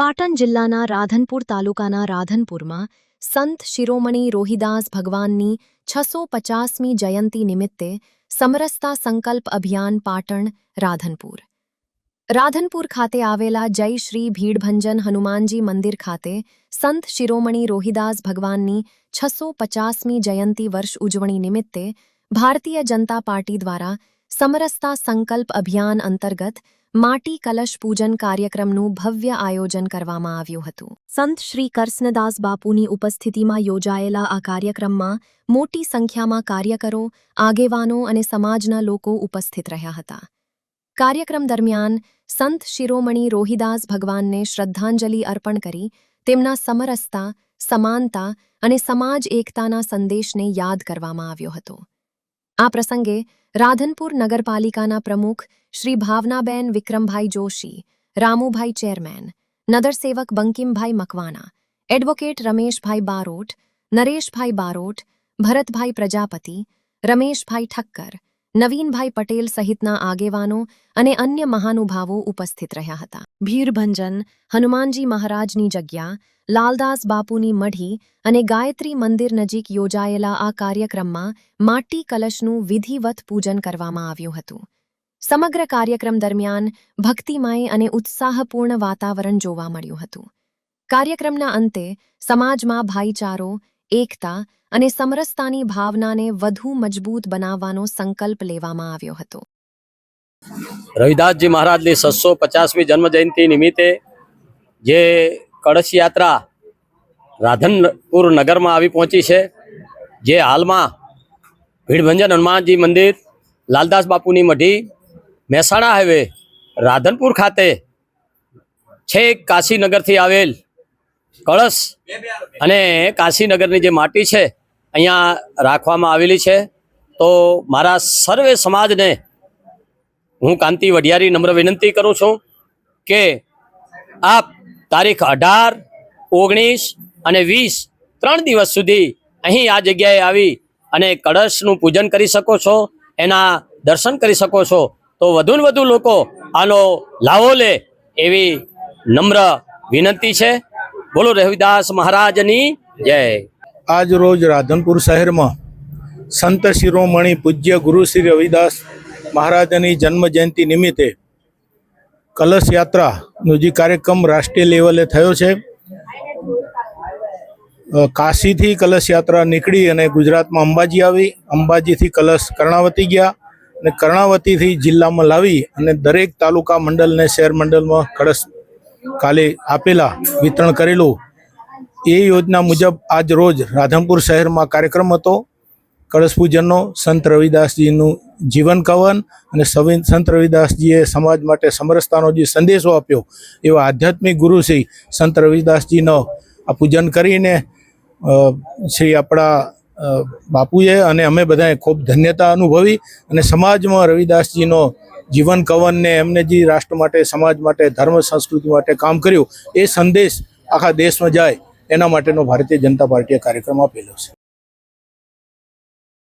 પાટણ જિલ્લાના રાધનપુર તાલુકાના રાધનપુરમાં સંત શિરોમણી રોહિદાસ ભગવાનની 650મી જયંતિ નિમિત્તે સમરસતા સંકલ્પ અભિયાન પાટણ રાધનપુર ખાતે આવેલા જય શ્રી ભીડભંજન હનુમાનજી મંદિર ખાતે સંત શિરોમણી રોહિદાસ ભગવાનની 650મી જયંતિ વર્ષ ઉજવણી નિમિત્તે ભારતીય જનતા પાર્ટી દ્વારા સમરસતા સંકલ્પ અભિયાન અંતર્ગત માટી કલશ પૂજન કાર્યક્રમનું ભવ્ય આયોજન કરવામાં આવ્યું હતું। સંત શ્રી કર્ષ્ણદાસ બાપુની ઉપસ્થિતિમાં યોજાયેલા આ કાર્યક્રમમાં મોટી સંખ્યામાં કાર્યકરો, આગેવાનો અને સમાજના લોકો ઉપસ્થિત રહ્યા હતા। કાર્યક્રમ દરમિયાન સંત શિરોમણી રોહિદાસ ભગવાનને શ્રદ્ધાંજલિ અર્પણ કરી તેમના સમરસતા, સમાનતા અને સમાજ એકતાના સંદેશને યાદ કરવામાં આવ્યો હતો। આ પ્રસંગે રાધનપુર નગરપાલિકાના પ્રમુખ શ્રી ભાવનાબેન વિક્રમભાઈ જોશી, રામુભાઈ ચેરમેન, નગરસેવક બંકિમભાઈ મકવાના, એડવોકેટ રમેશભાઈ બારોટ, નરેશભાઈ બારોટ, ભરતભાઈ પ્રજાપતિ, રમેશભાઈ ઠક્કર, નવીનભાઈ પટેલ સહિતના આગેવાનો અને અન્ય મહાનુભાવો ઉપસ્થિત રહ્યા હતા। ભીડભંજન, હનુમાનજી મહારાજની જગ્યા, લાલદાસ બાપુની મઢી અને ગાયત્રી મંદિર નજીક યોજાયેલા આ કાર્યક્રમમાં માટી કલશનું વિધિવત પૂજન કરવામાં આવ્યું હતું। સમગ્ર કાર્યક્રમ દરમિયાન ભક્તિમય અને ઉત્સાહપૂર્ણ વાતાવરણ જોવા મળ્યું હતું। કાર્યક્રમના અંતે સમાજમાં ભાઈચારો, એકતા અને સમરસતાની ભાવનાને વધુ મજબૂત બનાવવાનો સંકલ્પ લેવામાં આવ્યો હતો। રવિદાસજી મહારાજની 650મી જન્મજયંતિ નિમિત્તે જે કળશ યાત્રા રાધનપુર નગરમાં આવી પહોંચી છે, જે હાલમાં ભીડભંજન હનુમાનજી મંદિર, લાલદાસ બાપુની મઢી, મહેસાણા હાઈવે રાધનપુર ખાતે છેક કાશીનગરથી આવેલ કળશ અને કાશીનગરની જે માટી છે અહીંયા રાખવામાં આવેલી છે। તો મારા સર્વે સમાજને હું કાંતિ વઢિયારી નમ્ર વિનંતી કરું છું કે આપ તારીખ 18, 19 અને 20 3 દિવસ સુધી અહીં આ જગ્યાએ આવી અને કળશનું પૂજન કરી શકો છો, એના દર્શન કરી શકો છો। તો વધુ ને વધુ લોકો આનો લાભો લે એવી નમ્ર વિનંતી છે। બોલો રવિદાસ મહારાજની જય। આજ રોજ રાધનપુર શહેરમાં સંત શિરોમણી પૂજ્ય ગુરુ શ્રી રવિદાસ મહારાજની જન્મ જયંતિ નિમિત્તે કલશ યાત્રાનો જે કાર્યક્રમ રાષ્ટ્રીય લેવલે થયો છે। કાશીથી કલશ યાત્રા નીકળી અને ગુજરાતમાં અંબાજી આવી, અંબાજીથી કલશ કર્ણાવતી ગયા અને કર્ણાવતીથી જિલ્લામાં લાવી અને દરેક તાલુકા મંડળ અને શહેર મંડળમાં કળશ કાલે આપેલા, વિતરણ કરેલું। એ યોજના મુજબ આજ રોજ રાધનપુર શહેરમાં કાર્યક્રમ હતો કળશ પૂજનનો। સંત રવિદાસજીનું જીવન કવન અને સંત રવિદાસજીએ સમાજ માટે સમરસતાનો જે સંદેશો આપ્યો એવા આધ્યાત્મિક ગુરુ શ્રી સંત રવિદાસજીનો આ પૂજન કરીને શ્રી આપણા બાપુએ અને અમે બધાએ ખૂબ ધન્યતા અનુભવી અને સમાજમાં રવિદાસજીનો જીવન કવનને એમને જે રાષ્ટ્ર માટે, સમાજ માટે, ધર્મ સંસ્કૃતિ માટે કામ કર્યું એ સંદેશ આખા દેશમાં જાય એના માટેનો ભારતીય જનતા પાર્ટીએ કાર્યક્રમ આપેલો છે।